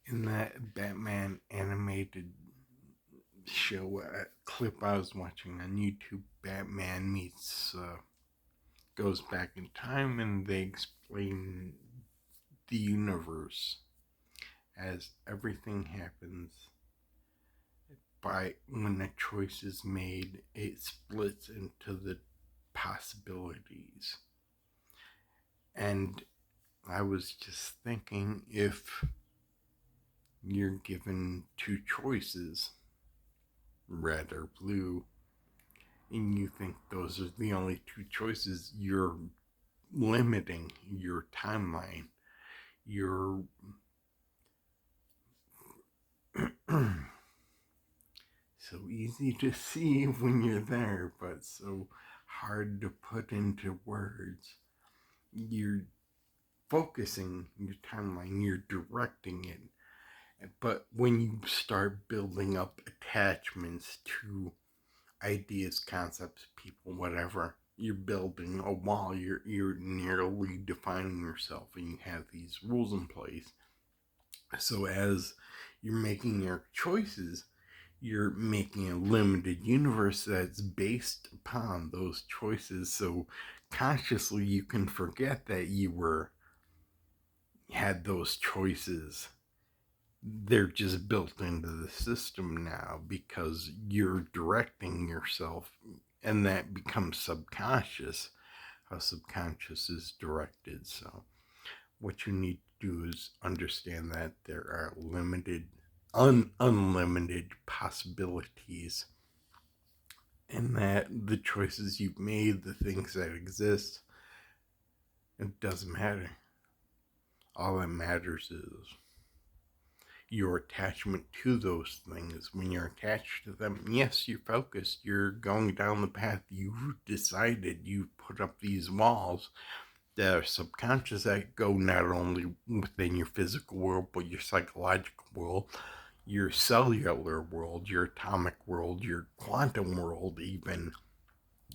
In that Batman animated show clip I was watching on YouTube, Batman meets goes back in time and they explain the universe as everything happens by when a choice is made, it splits into the possibilities. And I was just thinking, if you're given two choices, red or blue, and you think those are the only two choices, you're limiting your timeline. You're so easy to see when you're there, but so hard to put into words. You're focusing your timeline, you're directing it. But when you start building up attachments to ideas, concepts, people, whatever, you're building a wall, you're nearly defining yourself, and you have these rules in place. So as you're making your choices, you're making a limited universe that's based upon those choices. So consciously you can forget that you were had those choices. They're just built into the system now because you're directing yourself, and that becomes subconscious. How subconscious is directed. So what you need to do is understand that there are unlimited possibilities, and that the choices you've made, the things that exist, it doesn't matter. All that matters is your attachment to those things. When you're attached to them, yes, you're focused, you're going down the path you've decided. You put up these walls that are subconscious, that go not only within your physical world but your psychological world, your cellular world, your atomic world, your quantum world. Even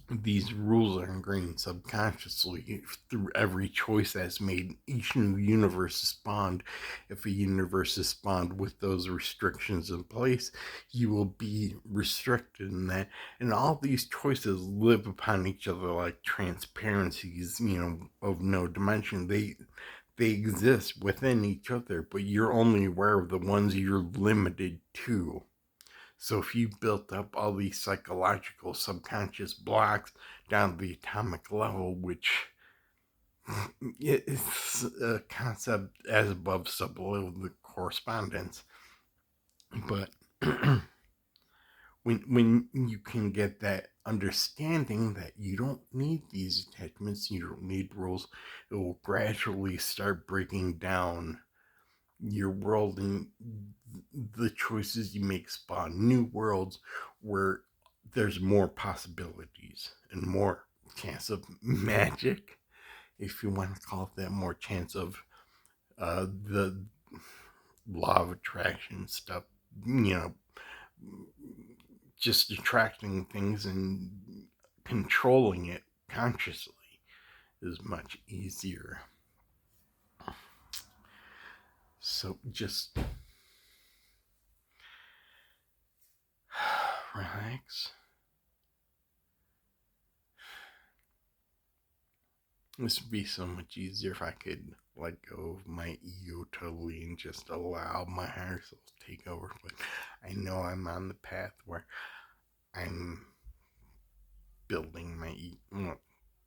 these rules are ingrained subconsciously through every choice that's made. Each new universe is spawned. If a universe is spawned with those restrictions in place, you will be restricted in that. And all these choices live upon each other like transparencies, of no dimension. They exist within each other, but you're only aware of the ones you're limited to. So if you built up all these psychological subconscious blocks down to the atomic level, which it's a concept as above, so below, the correspondence. But when you can get that understanding that you don't need these attachments, you don't need rules, it will gradually start breaking down your world, and the choices you make spawn new worlds where there's more possibilities and more chance of magic, if you want to call it that, more chance of the law of attraction stuff, you know, just attracting things and controlling it consciously is much easier. So just relax. This would be so much easier if I could let go of my ego totally and just allow my higher self to take over. But I know I'm on the path where I'm building my ego. Well,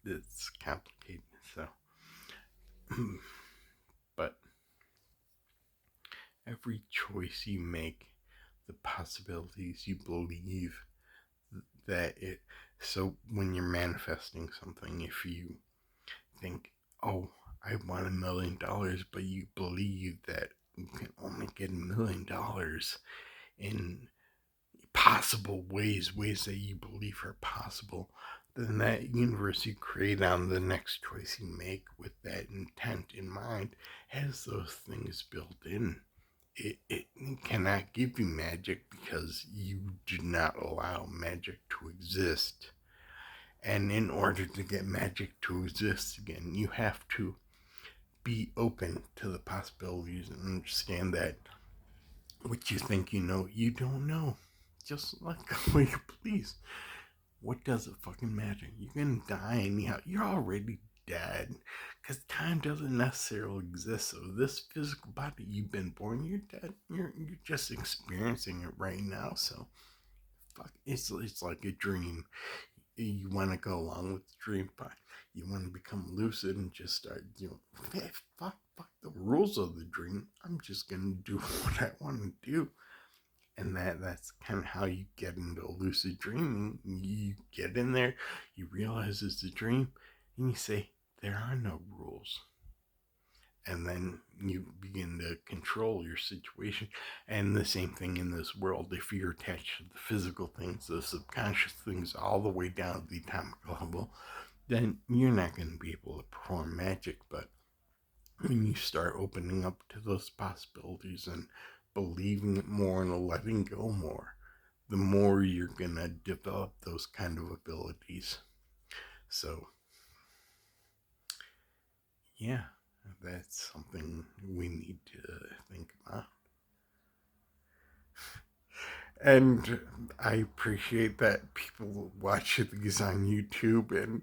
it's complicated. So, but every choice you make, the possibilities you believe that it. So when you're manifesting something, if you think, oh, I want $1 million, but you believe that you can only get $1 million in possible ways that you believe are possible, then that universe you create on the next choice you make with that intent in mind has those things built in. It cannot give you magic because you do not allow magic to exist. And in order to get magic to exist again, you have to be open to the possibilities and understand that what you think you know, you don't know. Just let go of your please. What does it fucking matter? You're gonna die anyhow. You're already dead. Because time doesn't necessarily exist. So this physical body you've been born, you're dead. You're just experiencing it right now. So fuck, it's like a dream. You want to go along with the dream, but you want to become lucid and just start, hey, fuck the rules of the dream. I'm just gonna do what I want to do, and that's kind of how you get into lucid dreaming. You get in there, you realize it's a dream, and you say there are no rules, and then you begin to control your situation. And the same thing in this world. If you're attached to the physical things, the subconscious things, all the way down to the atomic level, then you're not going to be able to perform magic. But when you start opening up to those possibilities and believing it more and letting go more, the more you're going to develop those kind of abilities. So yeah, that's something we need to think about. And I appreciate that people watch these on YouTube, and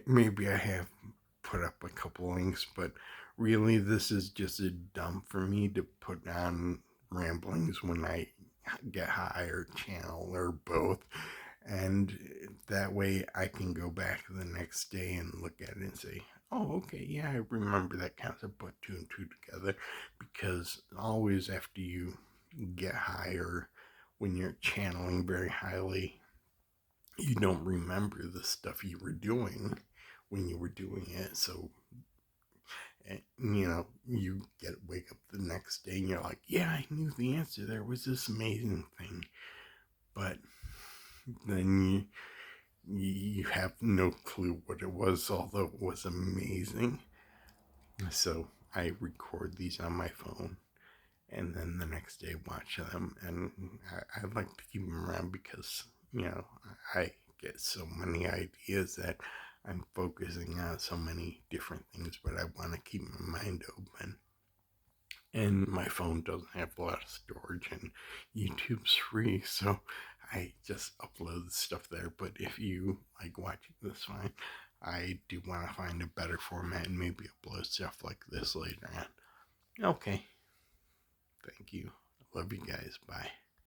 maybe I have put up a couple links, but really this is just a dump for me to put on ramblings when I get high, or channel, or both. And that way I can go back the next day and look at it and say, oh, okay, yeah, I remember that concept, put two and two together. Because always after you get higher, when you're channeling very highly, you don't remember the stuff you were doing when you were doing it. So, you wake up the next day and you're like, yeah, I knew the answer. There was this amazing thing. But then you have no clue what it was, although it was amazing. So I record these on my phone, and then the next day watch them. And I like to keep them around because, I get so many ideas that I'm focusing on so many different things, but I want to keep my mind open. And my phone doesn't have a lot of storage, and YouTube's free, so I just upload the stuff there. But if you like watching this, fine. I do want to find a better format and maybe upload stuff like this later on. Okay. Thank you. Love you guys. Bye.